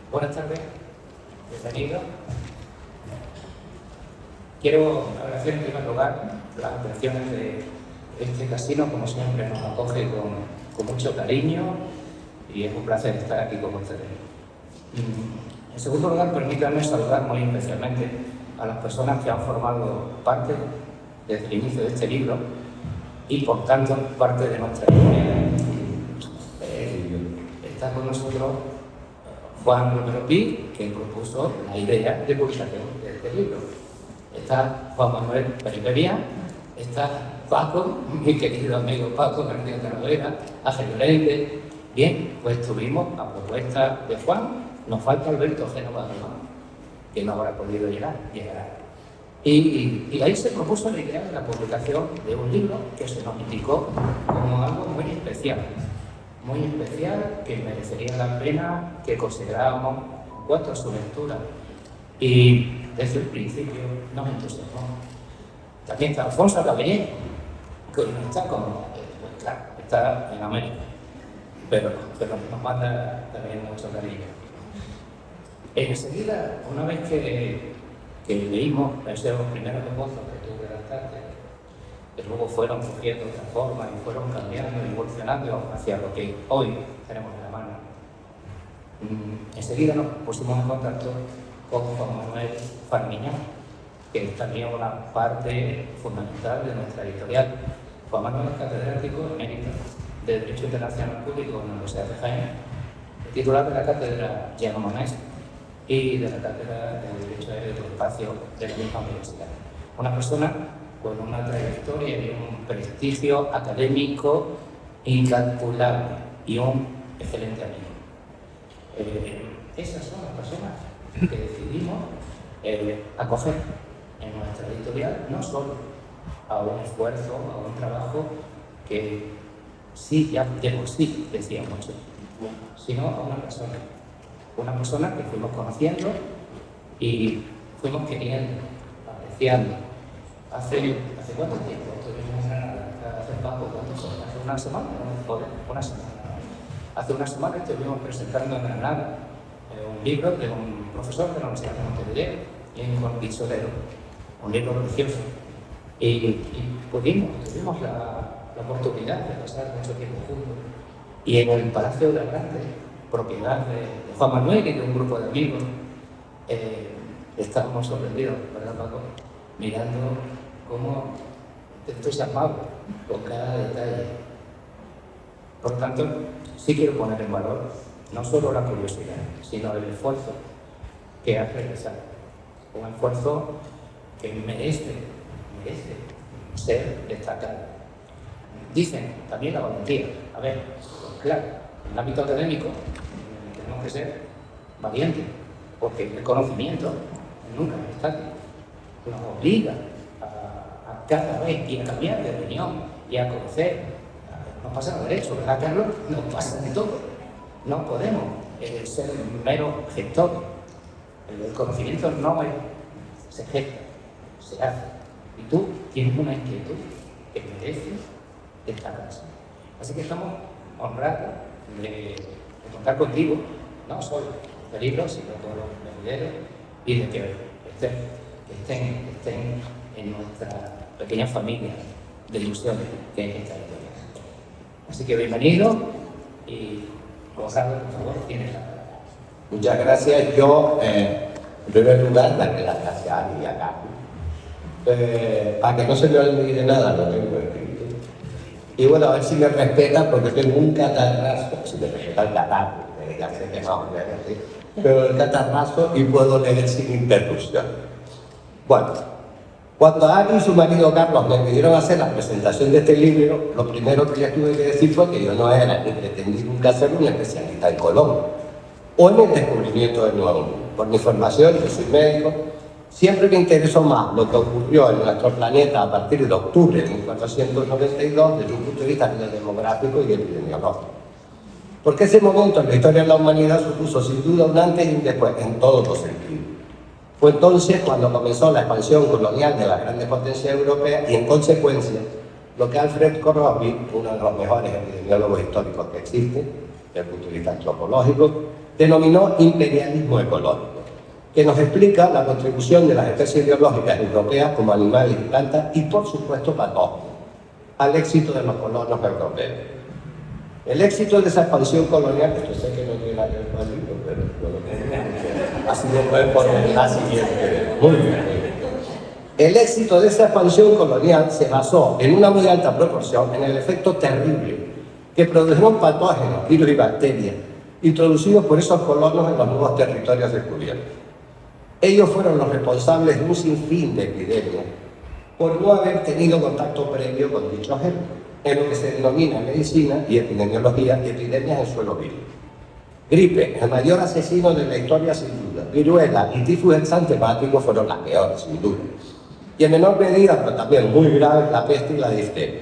Buenas tardes, bienvenido. Quiero agradecer en primer lugar las atenciones de este casino, como siempre nos acoge con mucho cariño y es un placer estar aquí con ustedes. En segundo lugar, permítanme saludar muy especialmente a las personas que han formado parte desde el inicio de este libro y por tanto parte de nuestra comunidad. Está con nosotros Juan Romero Pi, que propuso la idea de publicación de este libro. Está Juan Manuel Periferia, está Paco, mi querido amigo Paco García Talavera, Ángel Llorente. Bien, pues tuvimos a propuesta de Juan, nos falta Alberto Génova, que no habrá podido llegará. Y ahí se propuso la idea de la publicación de un libro que se nos indicó como algo muy especial, que merecería la pena que consideráramos en cuanto a su lectura. Y desde el principio nos entusiasmó. También está Alfonso Caballé, que hoy no está como, pues claro, está en América, pero nos manda también mucho cariño. Enseguida, una vez que leímos esos primeros esbozos que tuve de la tarde, que luego fueron cogiendo otra forma y fueron cambiando y evolucionando hacia lo que hoy tenemos en la mano. Enseguida nos pusimos en contacto con Juan Manuel Farmiñán, que es también una parte fundamental de nuestra editorial. Juan Manuel es catedrático emérito de Derecho Internacional Público en la Universidad de Jaén, titular de la cátedra Jean Monnet y de la cátedra de Derecho Aéreo del Espacio de la misma universidad. Una persona con una trayectoria y un prestigio académico incalculable y un excelente amigo. Esas son las personas que decidimos acoger en nuestra editorial, no solo a un esfuerzo, a un trabajo que sí, ya de por sí decía mucho, sino a una persona que fuimos conociendo y fuimos queriendo, apreciando. ¿Hace cuánto tiempo estuvimos en Granada? ¿Hace poco? ¿Hace una semana? Una semana. Hace una semana estuvimos presentando en Granada un libro de un profesor de la Universidad de Montevideo, Juan Guisolero, un libro precioso. Y tuvimos la oportunidad de pasar mucho tiempo juntos. Y en el Palacio de la Grande, propiedad de Juan Manuel y de un grupo de amigos, estábamos sorprendidos, ¿verdad, Paco? Mirando cómo te entusiasmaba con cada detalle. Por tanto, sí quiero poner en valor no solo la curiosidad, sino el esfuerzo que has realizado. Un esfuerzo que merece ser destacado. Dicen también la valentía. A ver, claro, en el ámbito académico tenemos que ser valientes, porque el conocimiento nunca es estático. Nos obliga a cada vez y a cambiar de opinión y a conocer. Nos pasa el derecho, ¿verdad, Carlos? Nos pasa de todo. No podemos ser un mero gestor. El conocimiento no se gesta, se hace. Y tú tienes una inquietud que merece destacarse. Así que estamos honrados de contar contigo, no solo de libros, sino todos los venideros, y de que estén en nuestra pequeña familia de ilusiones que es esta editorial. Así que bienvenido y Gonzalo, por favor, tienes la palabra. Muchas gracias. Yo, en primer lugar, darle las gracias a Ani y a Carlos. Para que no se me olvide nada, lo tengo escrito. Y bueno, a ver si me respetan, porque tengo un catarrazo, si me respeta el catarro, ya sé que no, pero el catarrazo y puedo leer sin interrupción. Bueno, cuando Ani y su marido Carlos me pidieron hacer la presentación de este libro, lo primero que les tuve que decir fue que yo no era ni pretendí nunca ser un especialista en Colón o en el descubrimiento del Nuevo Mundo. Por mi formación, yo soy médico, siempre me interesó más lo que ocurrió en nuestro planeta a partir de octubre de 1492 desde un punto de vista demográfico y epidemiológico. Porque ese momento en la historia de la humanidad supuso sin duda un antes y un después en todos los sentidos. Fue entonces cuando comenzó la expansión colonial de las grandes potencias europeas y en consecuencia lo que Alfred Corrosby, uno de los mejores epidemiólogos históricos que existe, desde el punto de vista antropológico, denominó imperialismo ecológico, que nos explica la contribución de las especies biológicas europeas como animales y plantas y, por supuesto, patógenos, al éxito de los colonos europeos. El éxito de esa expansión colonial, esto sé que no tiene nada que ver con el libro, pero bueno, así lo pueden poner la siguiente. Muy bien. El éxito de esa expansión colonial se basó en una muy alta proporción en el efecto terrible que produjeron patógenos, virus y bacterias, introducidos por esos colonos en los nuevos territorios descubiertos. Ellos fueron los responsables de un sinfín de epidemias por no haber tenido contacto previo con dichos gérmenes, en lo que se denomina medicina y epidemiología y epidemias en suelo vírico. Gripe, el mayor asesino de la historia sin duda. Viruela y tifus exantemático fueron las peores, sin duda. Y en menor medida, pero también muy grave, la peste y la difteria.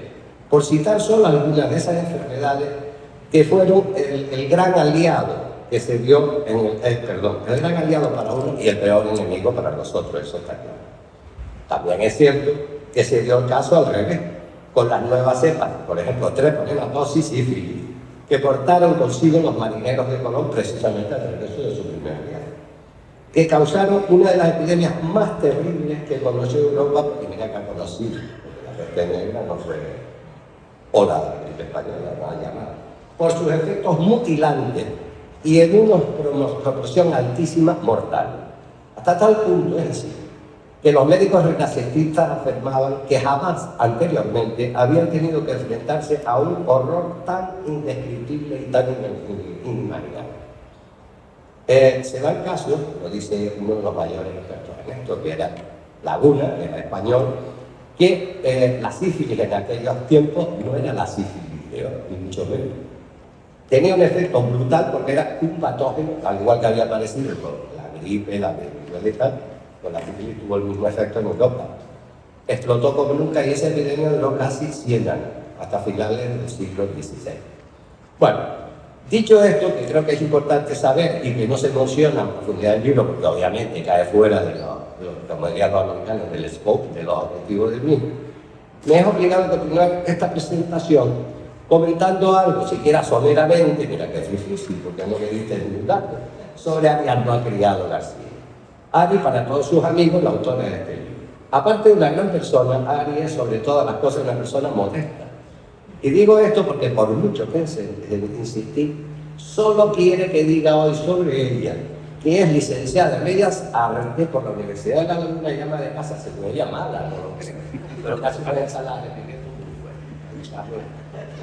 Por citar solo algunas de esas enfermedades que fueron el gran aliado que se dio en el gran aliado para uno y el peor enemigo para nosotros, eso está claro. También es cierto que se dio el caso al revés, con las nuevas cepas, por ejemplo, treponematosis y sífilis, que portaron consigo los marineros de Colón precisamente al regreso de su primer viaje, que causaron una de las epidemias más terribles que conoció Europa, y mira que ha conocido, porque la peste negra no fue, o la gripe española, no la llamada, por sus efectos mutilantes y en una proporción altísima mortal. Hasta tal punto es así, que los médicos renacentistas afirmaban que jamás anteriormente habían tenido que enfrentarse a un horror tan indescriptible y tan inimaginable. Se da el caso, lo dice uno de los mayores expertos en esto, que era Laguna, que era español, que la sífilis en aquellos tiempos no era la sífilis de hoy, ni mucho menos. Tenía un efecto brutal porque era un patógeno, al igual que había aparecido con la gripe, la viruela y tal, con la sífilis tuvo el mismo efecto en Europa. Explotó como nunca y esa epidemia duró casi 100 años, hasta finales del siglo XVI. Bueno, dicho esto, que creo que es importante saber y que no se menciona en profundidad del libro, porque obviamente cae fuera de como dirían los americanos, del scope, de los objetivos del mismo, me es obligado a continuar esta presentación comentando algo, siquiera someramente, mira que es difícil porque no me diste ningún dato, sobre Ariadna Criado García. Ari, para todos sus amigos, la autora de este libro. Aparte de una gran persona, Ari es sobre todas las cosas una persona modesta. Y digo esto porque por mucho que insistí, solo quiere que diga hoy sobre ella, que es licenciada en Bellas Artes por la Universidad de La Laguna y ama de casa, se puede llamar, no lo creo, pero casi fue ensalada de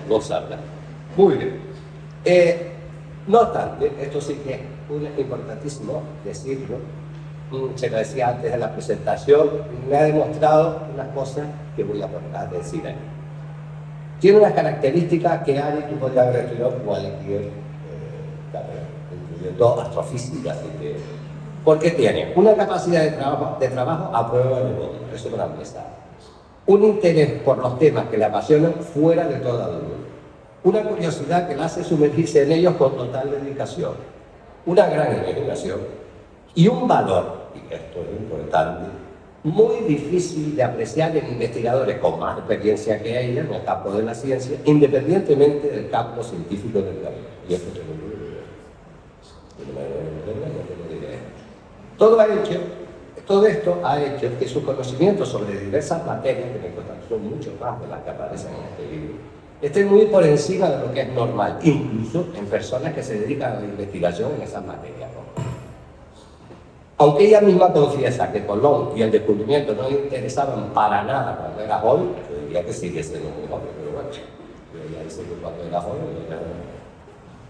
gozarla. Muy bien. No obstante, esto sí que es importantísimo decirlo, se lo decía antes de la presentación, me ha demostrado unas cosas que voy a decir ahí. Tiene unas características que Ari tú podrías haber estudiado cualquier carrera, incluyendo astrofísica, así que, porque tiene una capacidad de trabajo a prueba de bomba, eso es una empezada. Un interés por los temas que le apasionan fuera de toda duda. Una curiosidad que la hace sumergirse en ellos con total dedicación. Una gran imaginación y un valor, y esto es importante, muy difícil de apreciar en investigadores con más experiencia que ella en el campo de la ciencia, independientemente del campo científico del campo. Y esto te lo digo. Todo esto ha hecho que sus conocimientos sobre diversas materias, que me contan son mucho más de las que aparecen en este libro, estén muy por encima de lo que es normal, incluso en personas que se dedican a la investigación en esas materias. Aunque ella misma confiesa que Colón y el descubrimiento no le interesaban para nada cuando era joven, yo diría que sigue siendo muy joven, pero bueno, yo ya dice que cuando era joven,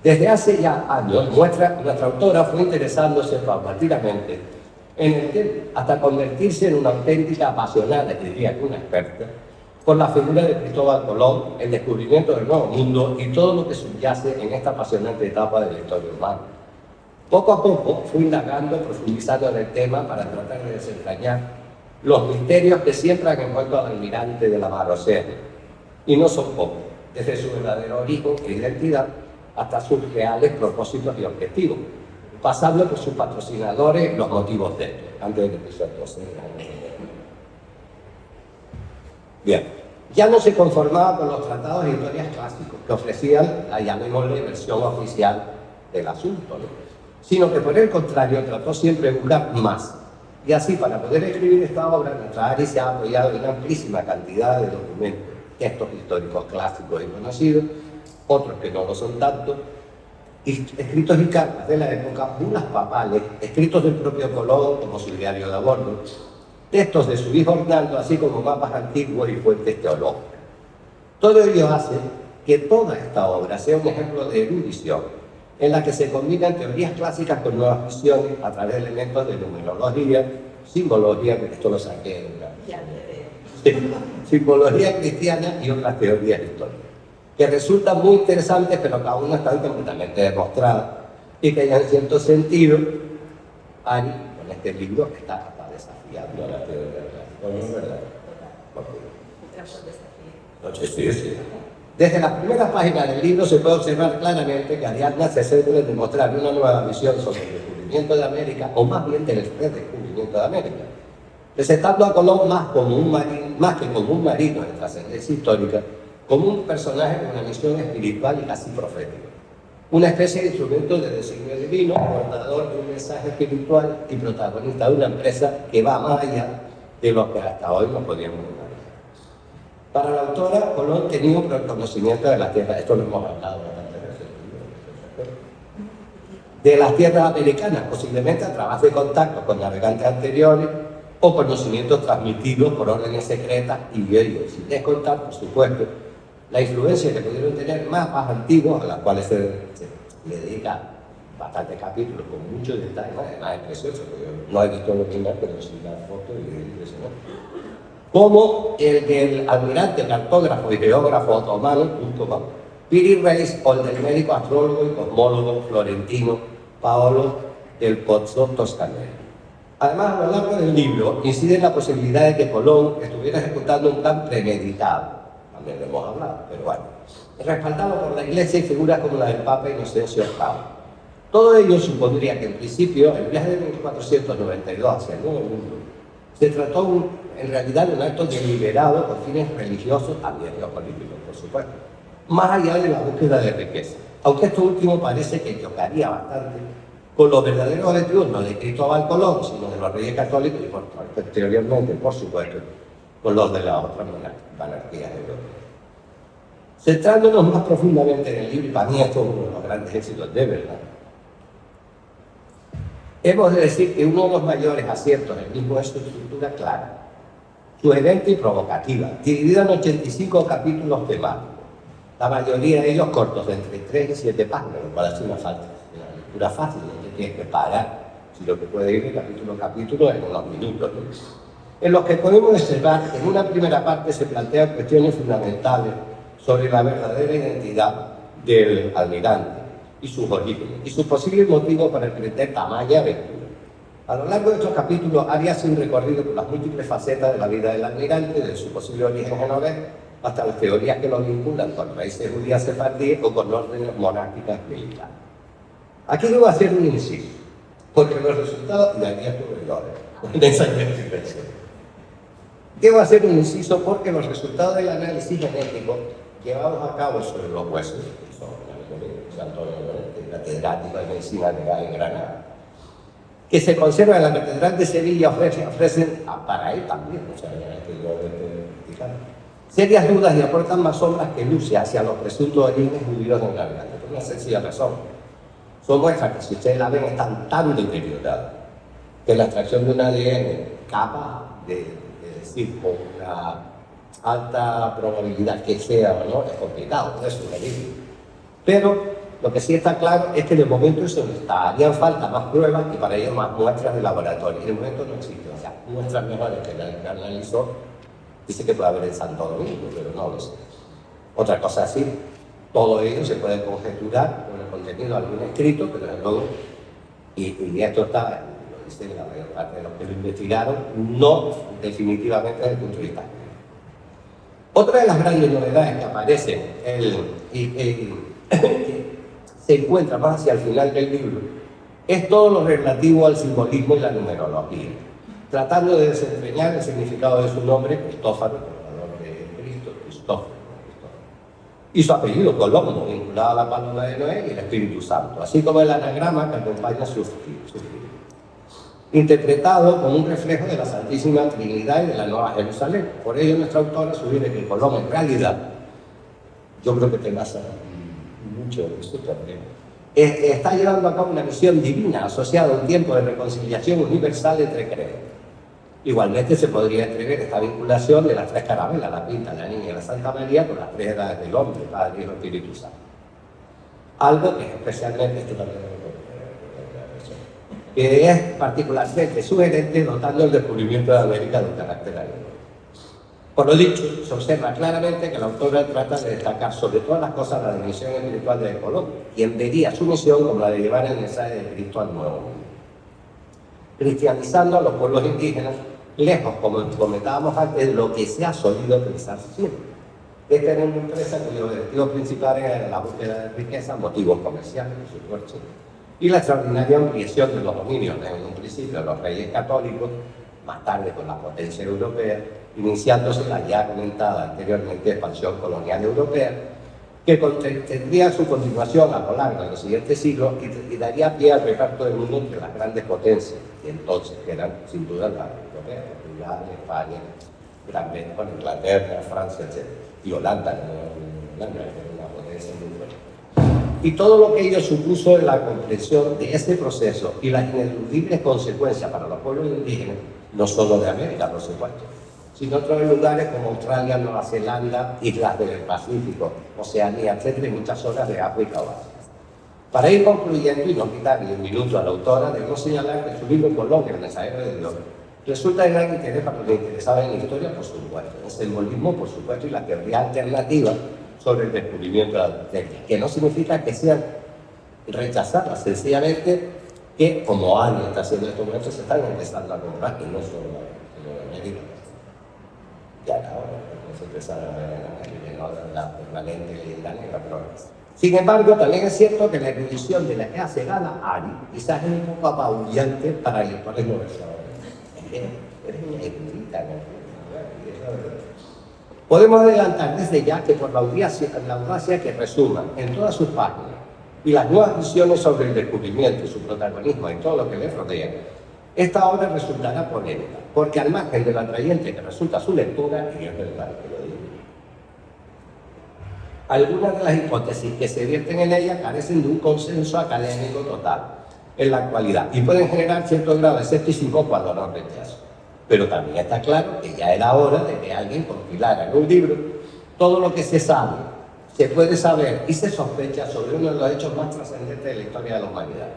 desde hace ya años, nuestra autora fue interesándose paulatinamente en el tema, hasta convertirse en una auténtica apasionada, y diría que una experta, por la figura de Cristóbal Colón, el descubrimiento del Nuevo Mundo y todo lo que subyace en esta apasionante etapa de la historia humana. Poco a poco fui indagando, profundizando en el tema para tratar de desentrañar los misterios que siempre han envuelto al almirante de la mar Océano. Y no son pocos, desde su verdadero origen e identidad hasta sus reales propósitos y objetivos, pasando por sus patrocinadores los motivos de esto, antes de que empezó entonces. Bien, ya no se conformaba con los tratados e historias clásicos que ofrecían la, llamémosle, versión oficial del asunto, ¿no? sino que por el contrario trató siempre de buscar más. Y así, para poder escribir esta obra, nuestra área se ha apoyado en una amplísima cantidad de documentos, textos históricos clásicos y conocidos, otros que no lo son tanto, escritos y cartas de la época, bulas papales, escritos del propio Colón como su diario de a bordo, textos de su hijo Hernando, así como mapas antiguos y fuentes teológicas. Todo ello hace que toda esta obra sea un ejemplo de erudición, en la que se combinan teorías clásicas con nuevas visiones a través de elementos de numerología, simbología, que esto lo saqué de simbología cristiana y otras teorías históricas, que resultan muy interesantes, pero que aún no están completamente demostradas, y que ya en cierto sentido, Ari, con este libro, está desafiando la teoría clásica, ¿no es verdad? Sí. Desde las primeras páginas del libro se puede observar claramente que Ariadna se centra en demostrar una nueva visión sobre el descubrimiento de América, o más bien del redescubrimiento de América, presentando a Colón más que como un marino de trascendencia histórica, como un personaje con una misión espiritual y casi profética, una especie de instrumento de designio divino, portador de un mensaje espiritual y protagonista de una empresa que va más allá de lo que hasta hoy no podíamos imaginar. Para la autora, Colón tenía un conocimiento de las tierras, esto lo hemos hablado bastante veces, de las tierras americanas, posiblemente a través de contactos con navegantes anteriores o conocimientos transmitidos por órdenes secretas y ellos, sin descontar, por supuesto, la influencia que pudieron tener mapas antiguos, a las cuales se le dedica bastantes capítulos con muchos detalles, además es precioso, porque yo no he visto el original, pero sí la foto y es impresionante. Como el del almirante, cartógrafo y geógrafo otomano, Piri Reis, o el del médico, astrólogo y cosmólogo florentino Paolo del Pozzo Toscanelli. Además, a lo largo del libro incide en la posibilidad de que Colón estuviera ejecutando un plan premeditado, también lo hemos hablado, pero bueno, respaldado por la Iglesia y figuras como la del Papa Inocencio VIII. Todo ello supondría que en principio el viaje de 1492 hacia el Nuevo Mundo se trató en realidad de un acto deliberado con fines religiosos, también geopolíticos, por supuesto, más allá de la búsqueda de riqueza, aunque esto último parece que chocaría bastante con los verdaderos objetivos no de Cristóbal Colón, sino de los reyes católicos y posteriormente, por supuesto, con los de las otras monarquías europeas. Centrándonos más profundamente en el libro, y para mí esto es uno de los grandes éxitos de verdad, hemos de decir que uno de los mayores aciertos del mismo es su estructura clara, sugerente y provocativa, dividida en 85 capítulos temáticos, la mayoría de ellos cortos, de entre 3 y 7 páginas, lo cual hace una lectura fácil, no te tienes que parar, sino que puede ir de capítulo a capítulo en unos minutos, ¿no? En los que podemos observar que en una primera parte se plantean cuestiones fundamentales sobre la verdadera identidad del almirante y sus orígenes, y sus posibles motivos para emprender tamaña aventura. A lo largo de estos capítulos, Ari hace un recorrido por las múltiples facetas de la vida del almirante, desde su posible origen genovés hasta las teorías que lo vinculan con raíces judías sefardíes o con órdenes monárquicas militares. Aquí debo hacer un inciso, porque los resultados, y aquí estuve de esa investigación. Debo hacer un inciso porque los resultados del análisis genético llevados a cabo sobre los huesos, que son Antonio Llorente, catedrático de medicina legal en Granada, que se conserva en la Catedral de Sevilla, ofrecen para él también, o sea, que yo serias dudas y aportan más sombras que luces hacia los presuntos orígenes judíos del navegante, por una sencilla razón. Son muestras que, si ustedes la ven, están tan deterioradas que la extracción de un ADN capaz de decir con una alta probabilidad que sea o no, es complicado, no es un delito. Pero lo que sí está claro es que de momento eso no está. Harían falta más pruebas y para ello más muestras de laboratorio. Y de momento no existe. O sea, muestras mejores que la que analizó, dice que puede haber en Santo Domingo, pero no lo sé. Otra cosa así, todo ello se puede conjeturar con el contenido de algún escrito, pero desde luego, y esto está, lo dice la mayor parte de los que lo investigaron, no definitivamente desde el punto de vista. Otra de las grandes novedades que aparecen se encuentra más hacia el final del libro es todo lo relativo al simbolismo y la numerología, tratando de desentrañar el significado de su nombre, Cristófaro, portador de Cristo, Cristóforo. y su apellido Colombo, vinculado a la palabra de Noé y el Espíritu Santo, así como el anagrama que acompaña su escrito, interpretado como un reflejo de la Santísima Trinidad y de la Nueva Jerusalén. Por ello, nuestra autora sugiere que Colón, en realidad, yo creo que te basa mucho de eso también, está llevando a cabo una misión divina asociada a un tiempo de reconciliación universal entre credos. Igualmente se podría entrever esta vinculación de las tres carabelas, la Pinta, la Niña y la Santa María, con las tres edades del hombre, Padre, Hijo y Espíritu Santo. Algo que es especialmente, esto también que es particularmente sugerente, dotando el descubrimiento de América de un carácter agrícola. Por lo dicho, se observa claramente que la autora trata de destacar sobre todas las cosas la dimensión espiritual de Colón, quien vería su misión como la de llevar el mensaje de Cristo al nuevo mundo, cristianizando a los pueblos indígenas, lejos, como comentábamos antes, de lo que se ha solido pensar siempre. Esta era una empresa cuyo objetivo principal era la búsqueda de riqueza, motivos comerciales, por supuesto, y la extraordinaria ampliación de los dominios, en un principio los reyes católicos, más tarde con la potencia europea, iniciándose la ya comentada anteriormente expansión colonial europea, que tendría su continuación a lo largo de los siguientes siglos y daría pie al reparto del mundo entre las grandes potencias, y entonces que eran sin duda las europeas, Portugal, España, Gran Bretaña, Inglaterra, Francia, etc. Y Holanda, que era una potencia muy fuerte. Y todo lo que ello supuso en la comprensión de este proceso y las ineludibles consecuencias para los pueblos indígenas, no solo de América, por supuesto, sino otros lugares como Australia, Nueva Zelanda, islas del Pacífico, Oceanía, etc., y muchas zonas de África o Asia. Para ir concluyendo y no quitar ni un minuto a la autora, debemos señalar que su libro Colombia, el mensajero de Dios, resulta de gran interés para los que interesaban en la historia, por supuesto, el simbolismo, por supuesto, y la teoría alternativa sobre el descubrimiento de la doctrina, que no significa que sean rechazadas, sencillamente que, como alguien está haciendo en estos momentos, se están empezando a comprar, y no solo en América. Ya ahora, se empezaron a ver en la permanente leyenda negra, pero sin embargo, también es cierto que la erudición de la que hace gala Ari quizás es un poco apabullante para lectores no versadores. Eres una erudita, ¿no? Podemos adelantar desde ya que por la audacia que resuma en todas sus páginas y las nuevas visiones sobre el descubrimiento y su protagonismo en todo lo que le rodea, esta obra resultará polémica, porque al margen de lo atrayente que resulta su lectura, y es verdad que lo digo, algunas de las hipótesis que se vierten en ella carecen de un consenso académico total en la actualidad y pueden generar cierto grado de escepticismo cuando no rechazo. Pero también está claro que ya era hora de que alguien compilara en un libro todo lo que se sabe, se puede saber y se sospecha sobre uno de los hechos más trascendentes de la historia de la humanidad.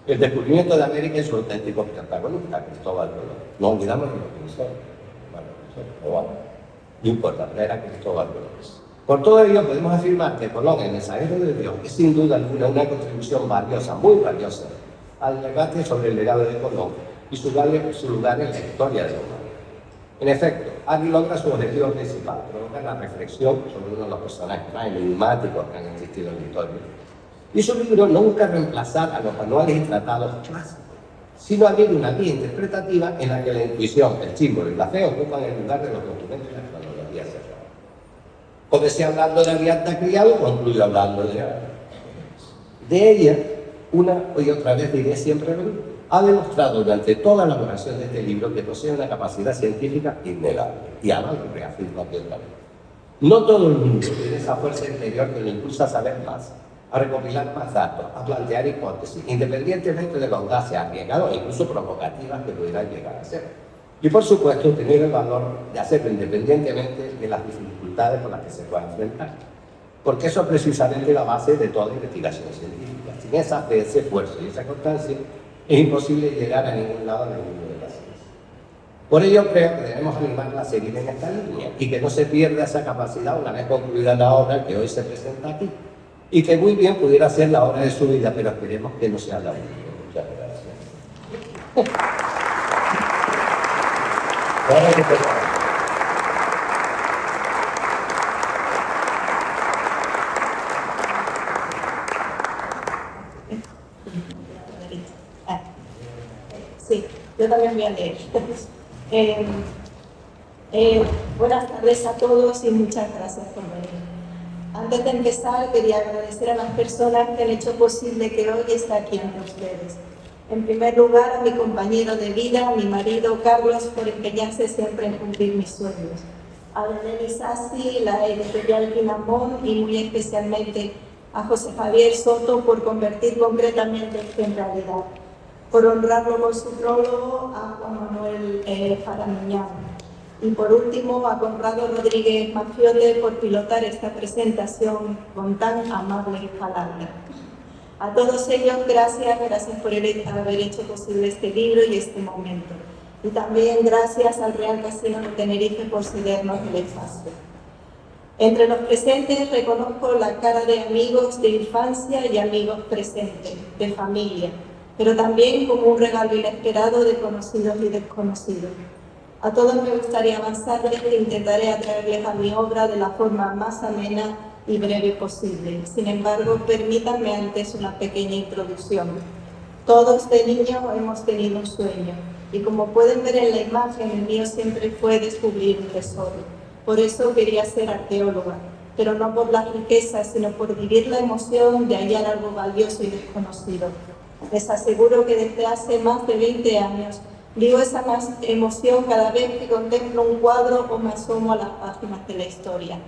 El descubrimiento de América y su auténtico protagonista, Cristóbal Colón. No olvidamos que lo pensó. Bueno, no importa, era Cristóbal Colón. Por todo ello, podemos afirmar que Colón, el mensajero de Dios, es sin duda alguna una contribución valiosa, muy valiosa, al debate sobre el legado de Colón y su lugar en la historia de la humanidad. En efecto, Ari logra su objetivo principal, provocar la reflexión sobre uno de los personajes más enigmáticos que han existido en la historia. Y su libro no busca reemplazar a los manuales y tratados clásicos, sino abrir una vía interpretativa en la que la intuición, el símbolo y la fe ocupan el lugar de los documentos y la cronología cerrada. Comencé hablando de Ariadna Criado, concluyo hablando de Ari. De ella, una y otra vez diré siempre lo mismo. Ha demostrado durante toda la elaboración de este libro que posee una capacidad científica innegable. Y ahora lo reafirmo aquí otra vez. No todo el mundo tiene esa fuerza interior que le impulsa a saber más, a recopilar más datos, a plantear hipótesis, independientemente de la audacia arriesgada e incluso provocativas que pudieran llegar a ser. Y por supuesto, tener el valor de hacerlo independientemente de las dificultades con las que se pueda enfrentar. Porque eso es precisamente la base de toda investigación científica. Sin esa fe, ese esfuerzo y esa constancia, es imposible llegar a ningún lado en el mundo de la ciencia. Por ello creo que debemos animarla a seguir en esta línea y que no se pierda esa capacidad una vez concluida la obra que hoy se presenta aquí. Y que muy bien pudiera ser la obra de su vida, pero esperemos que no sea la única. Muchas gracias. Ahora que Sí, yo también voy a leer. Buenas tardes a todos y muchas gracias por venir Antes de empezar, quería agradecer a las personas que han hecho posible que hoy esté aquí ante ustedes. En primer lugar, a mi compañero de vida, a mi marido Carlos, por empeñarse siempre en cumplir mis sueños. A Belén Sassi, la editorial Pinamón, y muy especialmente a José Javier Soto por convertir concretamente esto en realidad. Por honrarlo con su prólogo, a Juan Manuel Faramiñán. Y por último, a Conrado Rodríguez Mafiote por pilotar esta presentación con tan amables palabras. A todos ellos, gracias por haber hecho posible este libro y este momento. Y también gracias al Real Casino de Tenerife por cedernos el espacio. Entre los presentes reconozco la cara de amigos de infancia y amigos presentes, de familia, pero también como un regalo inesperado de conocidos y desconocidos. A todos me gustaría avanzarles que intentaré atraerles a mi obra de la forma más amena y breve posible. Sin embargo, permítanme antes una pequeña introducción. Todos de niños hemos tenido un sueño, y como pueden ver en la imagen, el mío siempre fue descubrir un tesoro. Por eso quería ser arqueóloga, pero no por las riquezas, sino por vivir la emoción de hallar algo valioso y desconocido. Les aseguro que desde hace más de 20 años vivo esa emoción cada vez que contemplo un cuadro o me asomo a las páginas de la historia.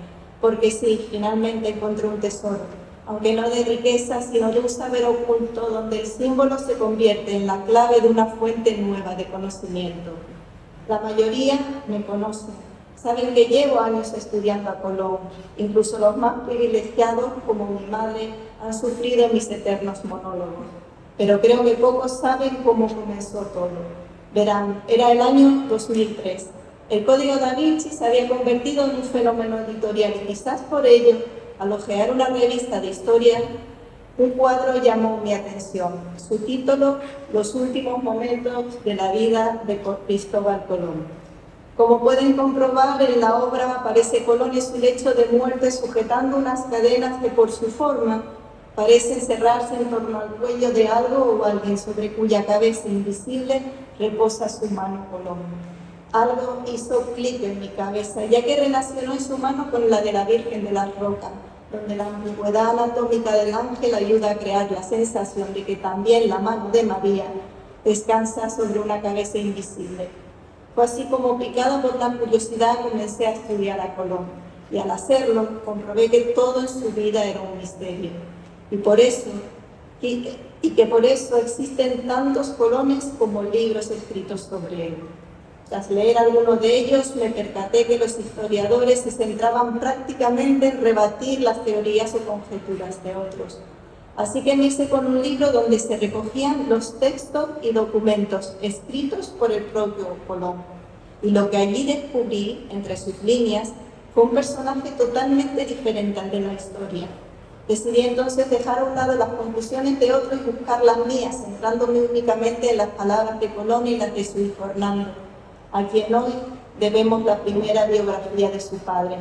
Porque sí, finalmente encontré un tesoro, aunque no de riqueza, sino de un saber oculto donde el símbolo se convierte en la clave de una fuente nueva de conocimiento. La mayoría me conocen, saben que llevo años estudiando a Colón. Incluso los más privilegiados, como mi madre, han sufrido mis eternos monólogos. Pero creo que pocos saben cómo comenzó todo. Verán, era el año 2003. El Código Da Vinci se había convertido en un fenómeno editorial y quizás por ello, al hojear una revista de historia, un cuadro llamó mi atención. Su título, Los últimos momentos de la vida de Cristóbal Colón. Como pueden comprobar, en la obra aparece Colón en su lecho de muerte sujetando unas cadenas que por su forma parecen cerrarse en torno al cuello de algo o alguien sobre cuya cabeza invisible reposa su mano Colón. Algo hizo clic en mi cabeza, ya que relacionó su mano con la de la Virgen de las Rocas, donde la ambigüedad anatómica del ángel ayuda a crear la sensación de que también la mano de María descansa sobre una cabeza invisible. Fue así como, picada por la curiosidad, comencé a estudiar a Colón, y al hacerlo comprobé que todo en su vida era un misterio. Y que por eso existen tantos Colones como libros escritos sobre él. Tras leer algunos de ellos, me percaté que los historiadores se centraban prácticamente en rebatir las teorías o conjeturas de otros. Así que me hice con un libro donde se recogían los textos y documentos escritos por el propio Colón. Y lo que allí descubrí, entre sus líneas, fue un personaje totalmente diferente al de la historia. Decidí entonces dejar a un lado las conclusiones de otros y buscar las mías, centrándome únicamente en las palabras de Colón y las de su hijo Hernando, a quien hoy debemos la primera biografía de su padre.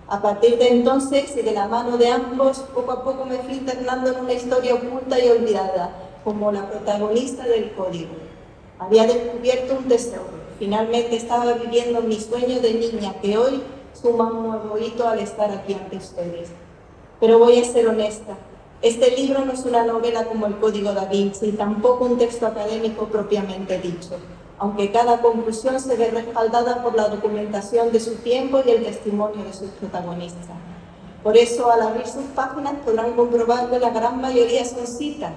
A partir de entonces, y de la mano de ambos, poco a poco me fui internando en una historia oculta y olvidada, como la protagonista del Código. Había descubierto un tesoro. Finalmente estaba viviendo mi sueño de niña, que hoy suma un nuevo hito al estar aquí ante ustedes. Pero voy a ser honesta, este libro no es una novela como el Código Da Vinci, y tampoco un texto académico propiamente dicho, aunque cada conclusión se ve respaldada por la documentación de su tiempo y el testimonio de sus protagonistas. Por eso, al abrir sus páginas podrán comprobar que la gran mayoría son citas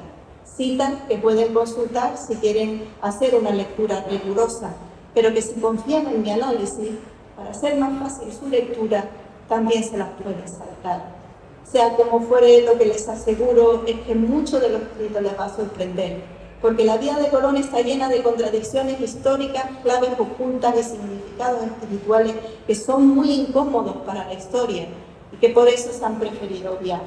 que pueden consultar si quieren hacer una lectura rigurosa, pero que si confían en mi análisis, para hacer más fácil su lectura, también se las pueden saltar. Sea como fuere, lo que les aseguro es que mucho de lo escrito les va a sorprender, porque la vida de Colón está llena de contradicciones históricas, claves ocultas y significados espirituales que son muy incómodos para la historia y que por eso se han preferido obviar.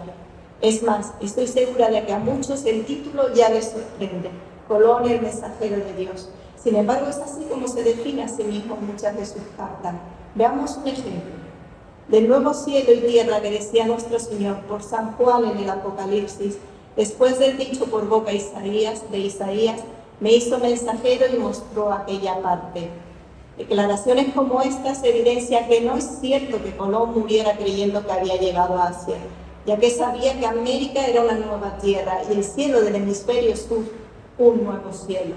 Es más, estoy segura de que a muchos el título ya les sorprende: Colón, el mensajero de Dios. Sin embargo, es así como se define a sí mismo en muchas de sus cartas. Veamos un ejemplo. Del nuevo cielo y tierra que decía nuestro Señor por San Juan en el Apocalipsis, después del dicho por boca de Isaías, me hizo mensajero y mostró aquella parte. Declaraciones como estas evidencian que no es cierto que Colón muriera creyendo que había llegado a Asia, ya que sabía que América era una nueva tierra y el cielo del hemisferio sur un nuevo cielo.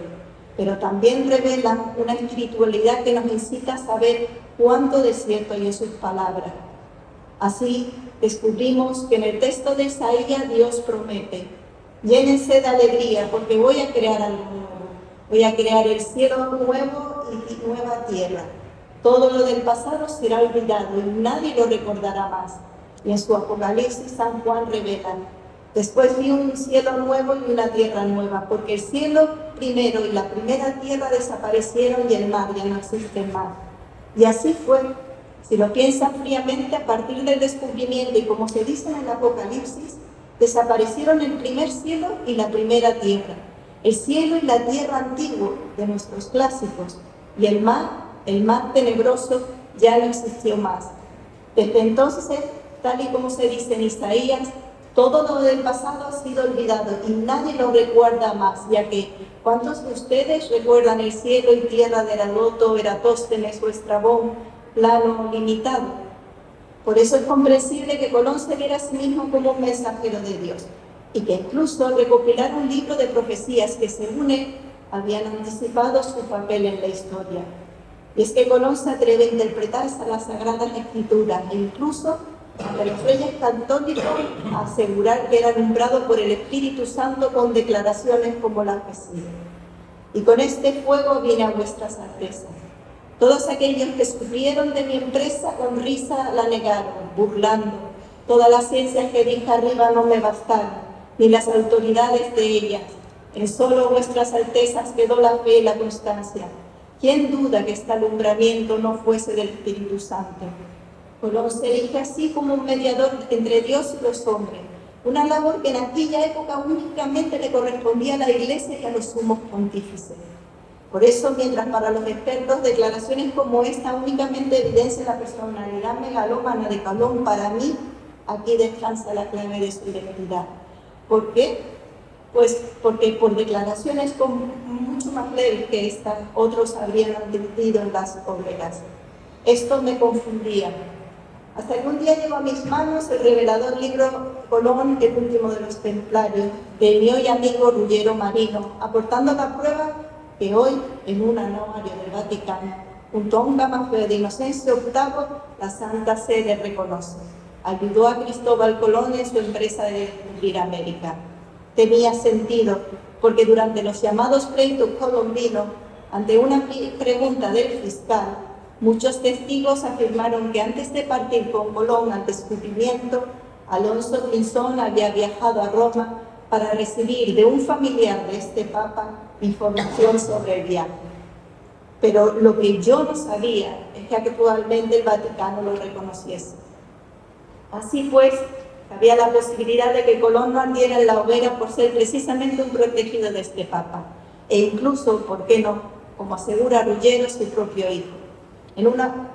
Pero también revela una espiritualidad que nos incita a saber cuánto desierto hay en sus palabras. Así descubrimos que en el texto de Isaías Dios promete: llénense de alegría porque voy a crear algo nuevo. Voy a crear el cielo nuevo y nueva tierra. Todo lo del pasado será olvidado y nadie lo recordará más. Y en su Apocalipsis San Juan revela: después vi un cielo nuevo y una tierra nueva, porque el cielo primero y la primera tierra desaparecieron y el mar ya no existe más. Y así fue. Si lo piensan fríamente, a partir del descubrimiento y como se dice en el Apocalipsis, desaparecieron el primer cielo y la primera tierra, el cielo y la tierra antiguo de nuestros clásicos, y el mar tenebroso, ya no existió más. Desde entonces, tal y como se dice en Isaías, todo lo del pasado ha sido olvidado y nadie lo recuerda más, ya que ¿cuántos de ustedes recuerdan el cielo y tierra de Heródoto, Eratóstenes o Estrabón, plano limitado? Por eso es comprensible que Colón se viera a sí mismo como un mensajero de Dios y que incluso recopilara un libro de profecías que, según él, habían anticipado su papel en la historia. Y es que Colón se atreve a interpretar las Sagradas Escrituras e incluso ante los reyes católicos a asegurar que era nombrado por el Espíritu Santo con declaraciones como las que siguen: y con este fuego vine a vuestras altezas. Todos aquellos que sufrieron de mi empresa con risa la negaron, burlando. Todas las ciencias que dije arriba no me bastaron, ni las autoridades de ellas. En solo vuestras altezas quedó la fe y la constancia. ¿Quién duda que este alumbramiento no fuese del Espíritu Santo? Colón se erige así como un mediador entre Dios y los hombres, una labor que en aquella época únicamente le correspondía a la Iglesia y a los sumos pontífices. Por eso, mientras para los expertos declaraciones como esta únicamente evidencian la personalidad megalómana de Colón, para mí aquí descansa la clave de su identidad. ¿Por qué? Pues porque por declaraciones mucho más leves que estas, otros habrían advertido en las obreras. Esto me confundía. Hasta que un día llegó a mis manos el revelador libro Colón, el último de los templarios, de mi hoy amigo Ruggiero Marino, aportando la prueba que hoy, en un anuario del Vaticano, junto a un camafeo de Inocencio VIII, la Santa Sede reconoce: ayudó a Cristóbal Colón en su empresa de descubrir América. Tenía sentido, porque durante los llamados pleitos colombinos, ante una pregunta del fiscal, muchos testigos afirmaron que antes de partir con Colón al descubrimiento, Alonso Pinzón había viajado a Roma para recibir de un familiar de este papa información sobre el viaje. Pero lo que yo no sabía es que actualmente el Vaticano lo reconociese. Así pues, había la posibilidad de que Colón no ardiera en la hoguera por ser precisamente un protegido de este papa, e incluso, ¿por qué no?, como asegura Ruggiero, su propio hijo,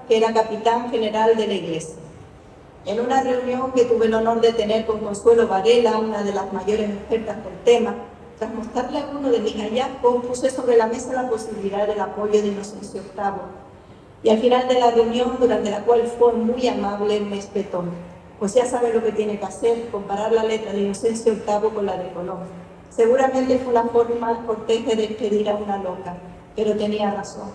que era capitán general de la Iglesia. En una reunión que tuve el honor de tener con Consuelo Varela, una de las mayores expertas del tema, tras mostrarle alguno de mis hallazgos, puse sobre la mesa la posibilidad del apoyo de Inocencio VIII. Y al final de la reunión, durante la cual fue muy amable, me espetó: pues ya sabe lo que tiene que hacer, comparar la letra de Inocencio VIII con la de Colón. Seguramente fue una forma cortés de despedir a una loca, pero tenía razón.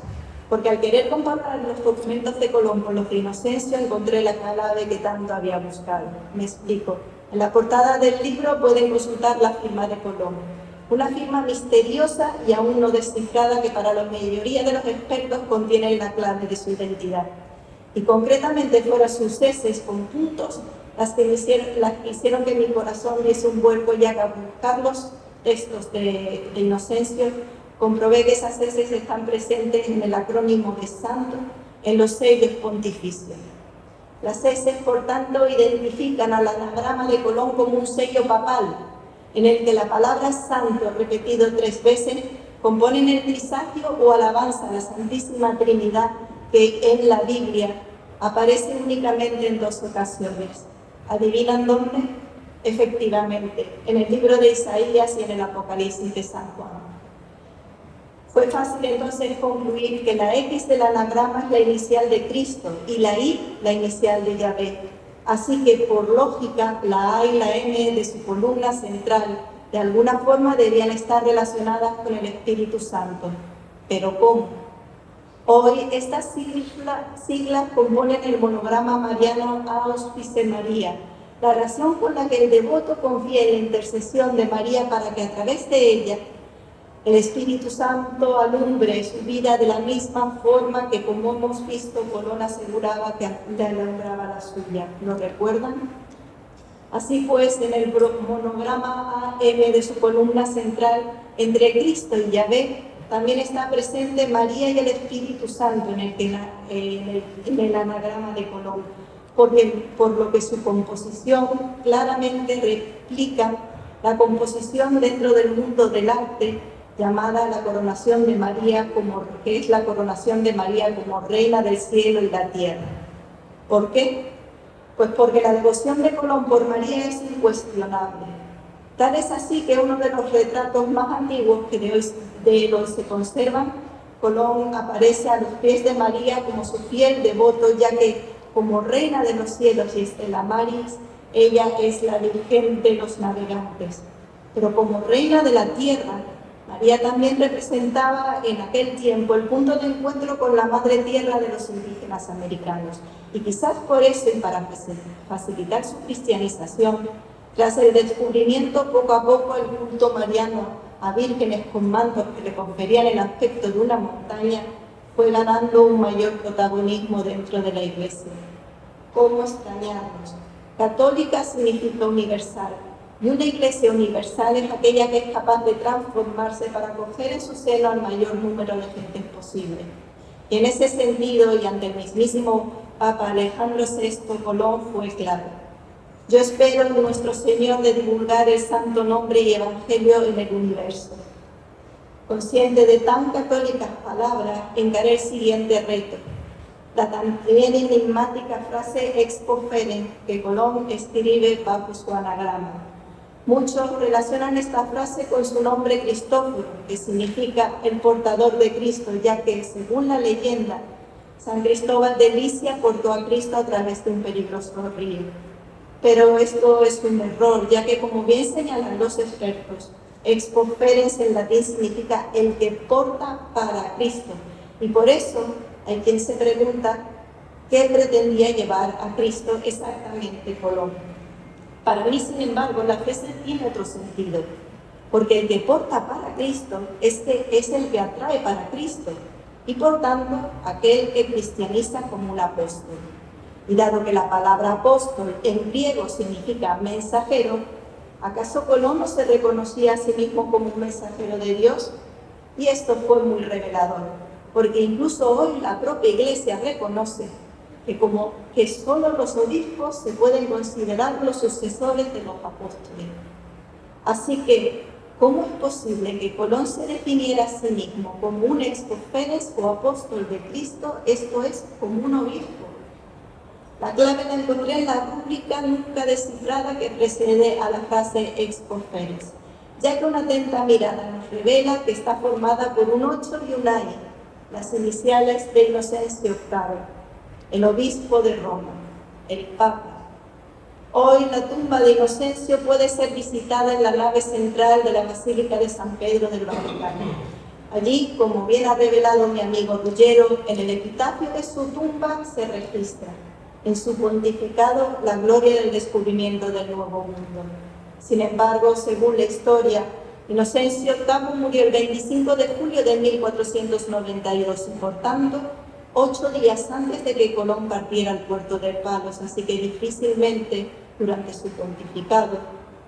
Porque al querer comparar los documentos de Colón con los de Inocencio, encontré la clave que tanto había buscado. Me explico. En la portada del libro pueden consultar la firma de Colón. Una firma misteriosa y aún no descifrada que para la mayoría de los expertos contiene la clave de su identidad. Y concretamente fueron sus heces con puntos las que hicieron que mi corazón diese un vuelco, ya que al buscar los textos de Inocencio, comprobé que esas heces están presentes en el acrónimo de santo en los sellos pontificios. Las heces, por tanto, identifican al anagrama de Colón como un sello papal, en el que la palabra santo, repetido 3 veces, componen el trisagio o alabanza a la Santísima Trinidad, que en la Biblia aparece únicamente en 2 ocasiones. ¿Adivinan dónde? Efectivamente, en el libro de Isaías y en el Apocalipsis de San Juan. Fue fácil entonces concluir que la X del anagrama es la inicial de Cristo y la Y la inicial de Yahvé. Así que, por lógica, la A y la M de su columna central de alguna forma debían estar relacionadas con el Espíritu Santo. ¿Pero cómo? Hoy estas siglas componen el monograma mariano Auspice María, la razón con la que el devoto confía en la intercesión de María para que a través de ella el Espíritu Santo alumbre su vida de la misma forma que, como hemos visto, Colón aseguraba que alumbraba la suya. ¿Lo recuerdan? Así pues, en el monograma AM de su columna central, entre Cristo y Yahvé, también está presente María y el Espíritu Santo en el anagrama de Colón, por lo que su composición claramente replica la composición dentro del mundo del arte, llamada la coronación de María, que es la coronación de María como Reina del cielo y la tierra. ¿Por qué? Pues porque la devoción de Colón por María es incuestionable. Tal es así que uno de los retratos más antiguos que de hoy se conservan, Colón aparece a los pies de María como su fiel devoto, ya que como Reina de los cielos y Stella Maris, ella es la Virgen de los navegantes. Pero como Reina de la tierra, María también representaba en aquel tiempo el punto de encuentro con la madre tierra de los indígenas americanos. Y quizás por eso, y para facilitar su cristianización, tras el descubrimiento poco a poco el culto mariano a vírgenes con mantos que le conferían el aspecto de una montaña, fue ganando un mayor protagonismo dentro de la Iglesia. ¿Cómo extrañarnos? Católica significa universal. Y una Iglesia universal es aquella que es capaz de transformarse para acoger en su seno al mayor número de gente posible. Y en ese sentido, y ante el mismísimo Papa Alejandro VI, Colón fue claro. Yo espero en nuestro Señor de divulgar el santo nombre y evangelio en el universo. Consciente de tan católicas palabras, encaré el siguiente reto. La también enigmática frase Expo Fere que Colón escribe bajo su anagrama. Muchos relacionan esta frase con su nombre Cristóforo, que significa el portador de Cristo, ya que, según la leyenda, San Cristóbal de Licia portó a Cristo a través de un peligroso río. Pero esto es un error, ya que, como bien señalan los expertos, Expo Feres en latín significa el que porta para Cristo. Y por eso hay quien se pregunta qué pretendía llevar a Cristo exactamente Colón. Para mí, sin embargo, la fe tiene otro sentido, porque el que porta para Cristo es el que atrae para Cristo, y por tanto, aquel que cristianiza como un apóstol. Y dado que la palabra apóstol en griego significa mensajero, ¿acaso Colón no se reconocía a sí mismo como un mensajero de Dios? Y esto fue muy revelador, porque incluso hoy la propia Iglesia reconoce que solo los obispos se pueden considerar los sucesores de los apóstoles. Así que, ¿cómo es posible que Colón se definiera a sí mismo como un Expo Feres o apóstol de Cristo, esto es, como un obispo? La clave la encontré en la rúbrica nunca descifrada que precede a la frase Expo Feres, ya que una atenta mirada nos revela que está formada por un 8 y un I, las iniciales de Inocencio VIII, el obispo de Roma, el Papa. Hoy la tumba de Inocencio puede ser visitada en la nave central de la Basílica de San Pedro del Vaticano. Allí, como bien ha revelado mi amigo Ruggiero, en el epitafio de su tumba se registra, en su pontificado, la gloria del descubrimiento del Nuevo Mundo. Sin embargo, según la historia, Inocencio VIII murió el 25 de julio de 1492 y, por tanto, 8 días antes de que Colón partiera al puerto de Palos, así que difícilmente, durante su pontificado,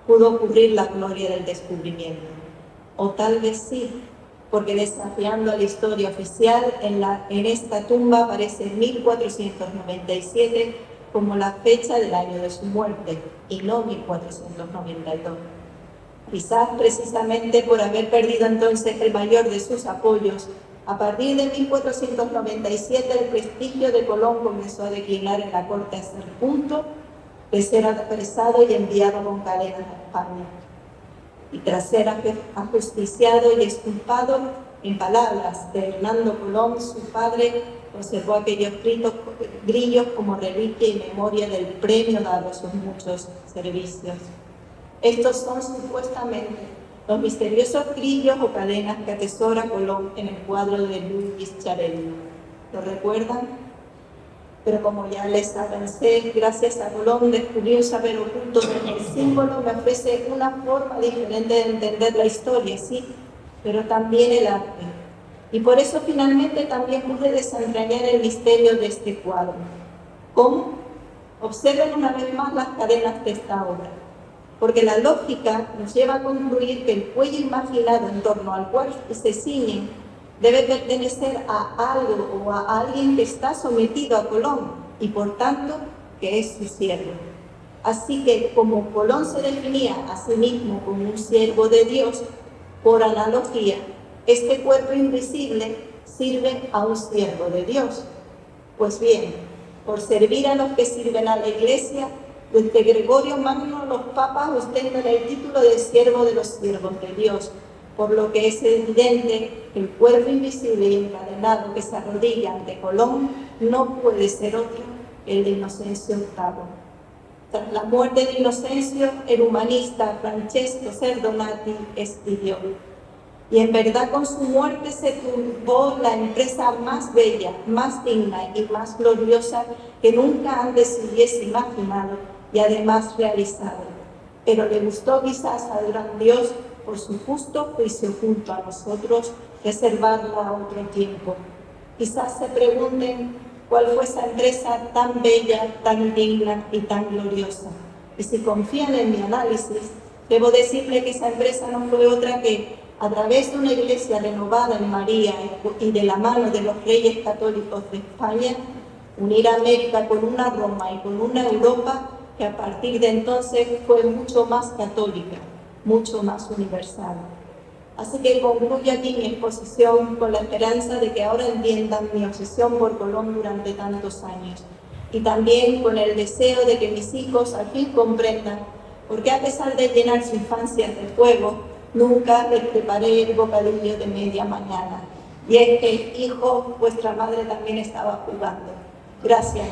pudo ocurrir la gloria del descubrimiento. O tal vez sí, porque desafiando a la historia oficial, en esta tumba aparece 1497 como la fecha del año de su muerte, y no 1492. Quizás precisamente por haber perdido entonces el mayor de sus apoyos, a partir de 1497 el prestigio de Colón comenzó a declinar en la corte hasta el punto de ser apresado y enviado con cadenas a España. Y tras ser ajusticiado y exculpado, En palabras de Hernando Colón, su padre conservó aquellos grillos como reliquia y memoria del premio dado a sus muchos servicios. Estos son supuestamente los misteriosos grillos o cadenas que atesora Colón en el cuadro de Luis Charelli. ¿Lo recuerdan? Pero como ya les avancé, gracias a Colón descubrí un saber oculto donde el símbolo me ofrece una forma diferente de entender la historia, sí, pero también el arte. Y por eso finalmente también pude desentrañar el misterio de este cuadro. ¿Cómo? Observen una vez más las cadenas de esta obra, porque la lógica nos lleva a concluir que el cuello imaginado en torno al cual se ciñen debe pertenecer a algo o a alguien que está sometido a Colón y por tanto que es su siervo. Así que como Colón se definía a sí mismo como un siervo de Dios, por analogía, este cuerpo invisible sirve a un siervo de Dios. Pues bien, por servir a los que sirven a la Iglesia, desde Gregorio Magno los papas ostentan el título de siervo de los siervos de Dios, por lo que es evidente que el cuerpo invisible y encadenado que se arrodilla ante Colón no puede ser otro que el de Inocencio VIII. Tras la muerte de Inocencio, el humanista Francesco Serdonati escribió: y en verdad con su muerte se turbó la empresa más bella, más digna y más gloriosa que nunca antes se hubiese imaginado y además realizado. Pero le gustó quizás al gran Dios, por su justo juicio junto a nosotros, reservarla a otro tiempo. Quizás se pregunten cuál fue esa empresa tan bella, tan digna y tan gloriosa. Y si confían en mi análisis, debo decirle que esa empresa no fue otra que, a través de una iglesia renovada en María y de la mano de los reyes católicos de España, unir a América con una Roma y con una Europa que a partir de entonces fue mucho más católica, mucho más universal. Así que concluyo aquí mi exposición con la esperanza de que ahora entiendan mi obsesión por Colón durante tantos años y también con el deseo de que mis hijos al fin comprendan por qué, a pesar de llenar su infancia de fuego, nunca les preparé el bocadillo de media mañana. Y es que, hijo, vuestra madre también estaba jugando. Gracias.